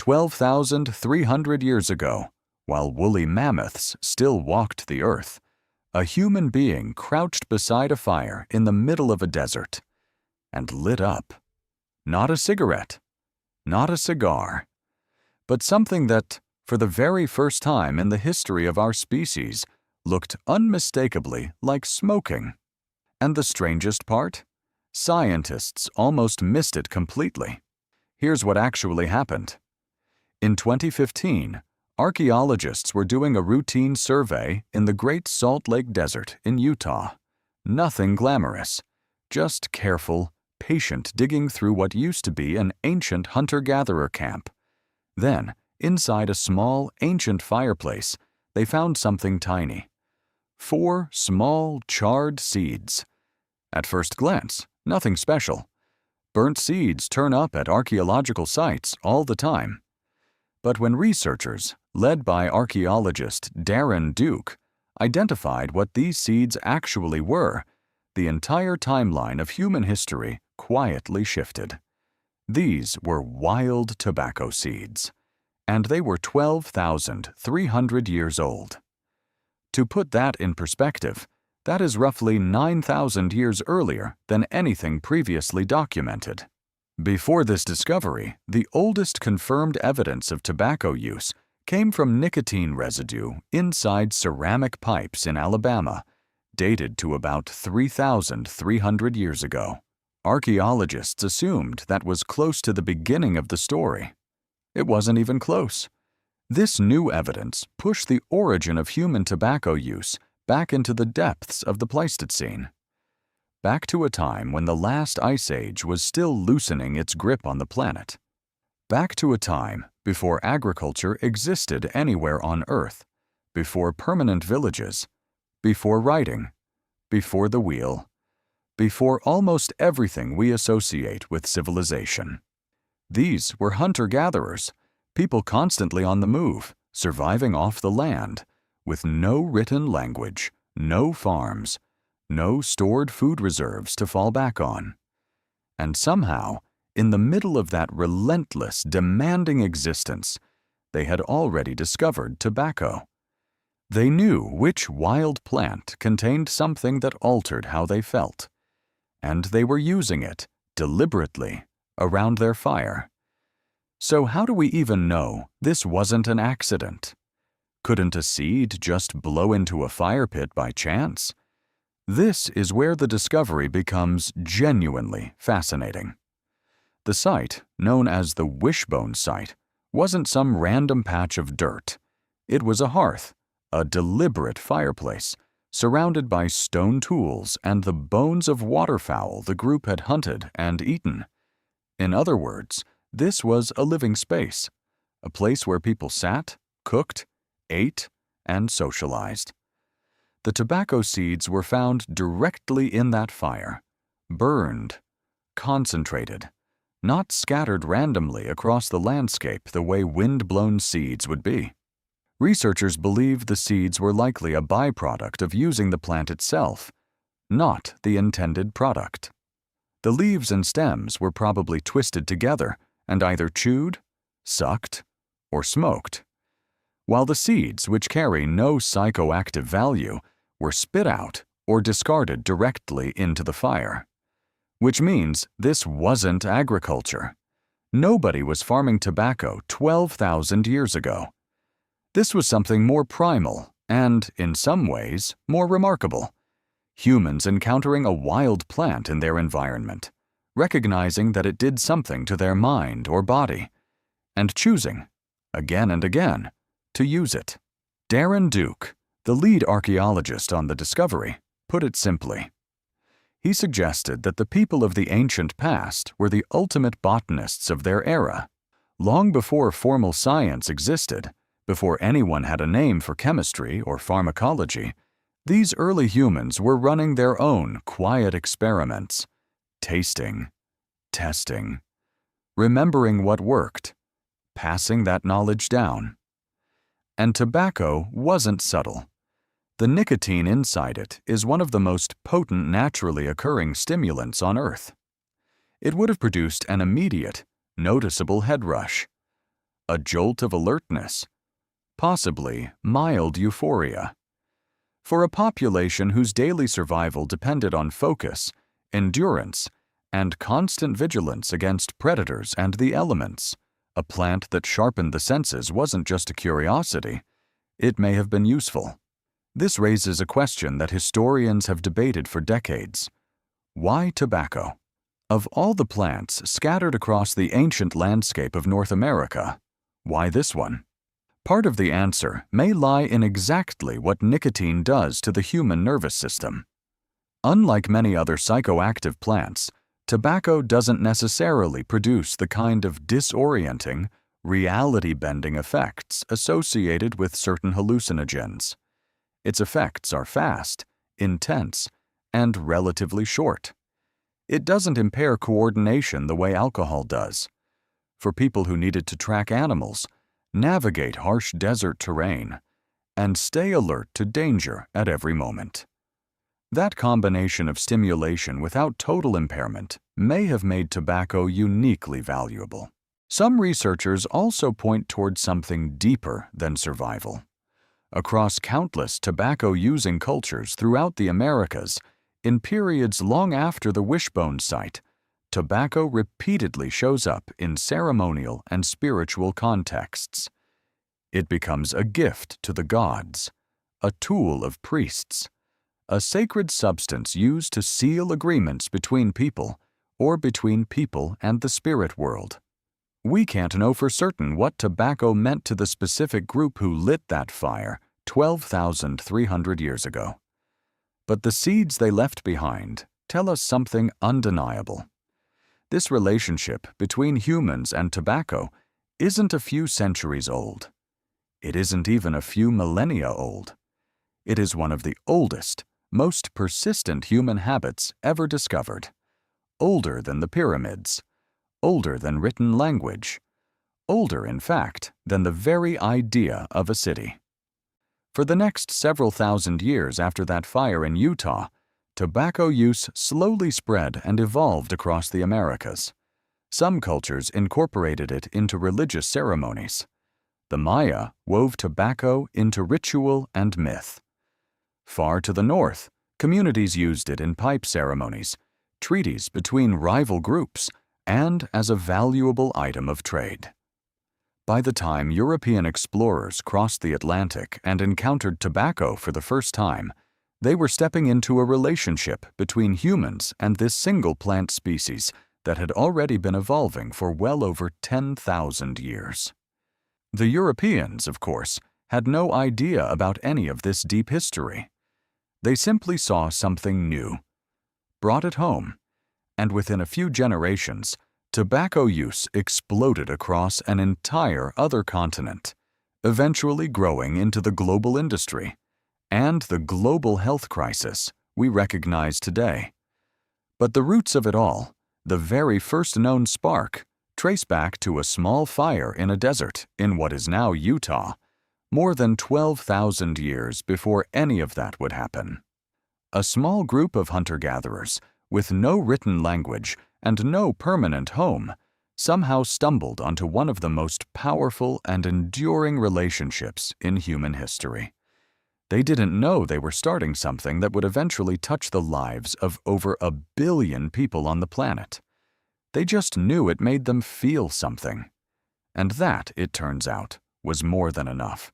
12,300 years ago, while woolly mammoths still walked the earth, a human being crouched beside a fire in the middle of a desert and lit up. Not a cigarette, not a cigar, but something that, for the very first time in the history of our species, looked unmistakably like smoking. And the strangest part? Scientists almost missed it completely. Here's what actually happened. In 2015, archaeologists were doing a routine survey in the Great Salt Lake Desert in Utah. Nothing glamorous, just careful, patient digging through what used to be an ancient hunter-gatherer camp. Then, inside a small, ancient fireplace, they found something tiny. 4 small, charred seeds. At first glance, nothing special. Burnt seeds turn up at archaeological sites all the time. But when researchers, led by archaeologist Darren Duke, identified what these seeds actually were, the entire timeline of human history quietly shifted. These were wild tobacco seeds, and they were 12,300 years old. To put that in perspective, that is roughly 9,000 years earlier than anything previously documented. Before this discovery, the oldest confirmed evidence of tobacco use came from nicotine residue inside ceramic pipes in Alabama, dated to about 3,300 years ago. Archaeologists assumed that was close to the beginning of the story. It wasn't even close. This new evidence pushed the origin of human tobacco use back into the depths of the Pleistocene. Back to a time when the last ice age was still loosening its grip on the planet. Back to a time before agriculture existed anywhere on Earth, before permanent villages, before writing, before the wheel, before almost everything we associate with civilization. These were hunter-gatherers, people constantly on the move, surviving off the land, with no written language, no farms, no stored food reserves to fall back on. And somehow, in the middle of that relentless, demanding existence, they had already discovered tobacco. They knew which wild plant contained something that altered how they felt, and they were using it, deliberately, around their fire. So how do we even know this wasn't an accident? Couldn't a seed just blow into a fire pit by chance? This is where the discovery becomes genuinely fascinating. The site, known as the Wishbone Site, wasn't some random patch of dirt. It was a hearth, a deliberate fireplace, surrounded by stone tools and the bones of waterfowl the group had hunted and eaten. In other words, this was a living space, a place where people sat, cooked, ate, and socialized. The tobacco seeds were found directly in that fire, burned, concentrated, not scattered randomly across the landscape the way wind-blown seeds would be. Researchers believe the seeds were likely a byproduct of using the plant itself, not the intended product. The leaves and stems were probably twisted together and either chewed, sucked, or smoked, while the seeds, which carry no psychoactive value, were spit out or discarded directly into the fire. Which means this wasn't agriculture. Nobody was farming tobacco 12,000 years ago. This was something more primal and, in some ways, more remarkable. Humans encountering a wild plant in their environment, recognizing that it did something to their mind or body, and choosing, again and again, to use it. Darren Duke, the lead archaeologist on the discovery, put it simply. He suggested that the people of the ancient past were the ultimate botanists of their era. Long before formal science existed, before anyone had a name for chemistry or pharmacology, these early humans were running their own quiet experiments, tasting, testing, remembering what worked, passing that knowledge down. And tobacco wasn't subtle. The nicotine inside it is one of the most potent naturally occurring stimulants on Earth. It would have produced an immediate, noticeable head rush. A jolt of alertness? Possibly mild euphoria. For a population whose daily survival depended on focus, endurance, and constant vigilance against predators and the elements, a plant that sharpened the senses wasn't just a curiosity, it may have been useful. This raises a question that historians have debated for decades. Why tobacco? Of all the plants scattered across the ancient landscape of North America, why this one? Part of the answer may lie in exactly what nicotine does to the human nervous system. Unlike many other psychoactive plants, tobacco doesn't necessarily produce the kind of disorienting, reality-bending effects associated with certain hallucinogens. Its effects are fast, intense, and relatively short. It doesn't impair coordination the way alcohol does. For people who needed to track animals, navigate harsh desert terrain, and stay alert to danger at every moment. That combination of stimulation without total impairment may have made tobacco uniquely valuable. Some researchers also point toward something deeper than survival. Across countless tobacco-using cultures throughout the Americas, in periods long after the wishbone site, tobacco repeatedly shows up in ceremonial and spiritual contexts. It becomes a gift to the gods, a tool of priests, a sacred substance used to seal agreements between people or between people and the spirit world. We can't know for certain what tobacco meant to the specific group who lit that fire 12,300 years ago. But the seeds they left behind tell us something undeniable. This relationship between humans and tobacco isn't a few centuries old. It isn't even a few millennia old. It is one of the oldest, most persistent human habits ever discovered. Older than the pyramids. Older than written language. Older, in fact, than the very idea of a city. For the next several thousand years after that fire in Utah, tobacco use slowly spread and evolved across the Americas. Some cultures incorporated it into religious ceremonies. The Maya wove tobacco into ritual and myth. Far to the north, communities used it in pipe ceremonies, treaties between rival groups, and as a valuable item of trade. By the time European explorers crossed the Atlantic and encountered tobacco for the first time, they were stepping into a relationship between humans and this single plant species that had already been evolving for well over 10,000 years. The Europeans, of course, had no idea about any of this deep history. They simply saw something new, brought it home, and within a few generations, tobacco use exploded across an entire other continent, eventually growing into the global industry and the global health crisis we recognize today. But the roots of it all, the very first known spark, trace back to a small fire in a desert in what is now Utah, more than 12,000 years before any of that would happen. A small group of hunter-gatherers, with no written language and no permanent home, somehow stumbled onto one of the most powerful and enduring relationships in human history. They didn't know they were starting something that would eventually touch the lives of over 1 billion people on the planet. They just knew it made them feel something. And that, it turns out, was more than enough.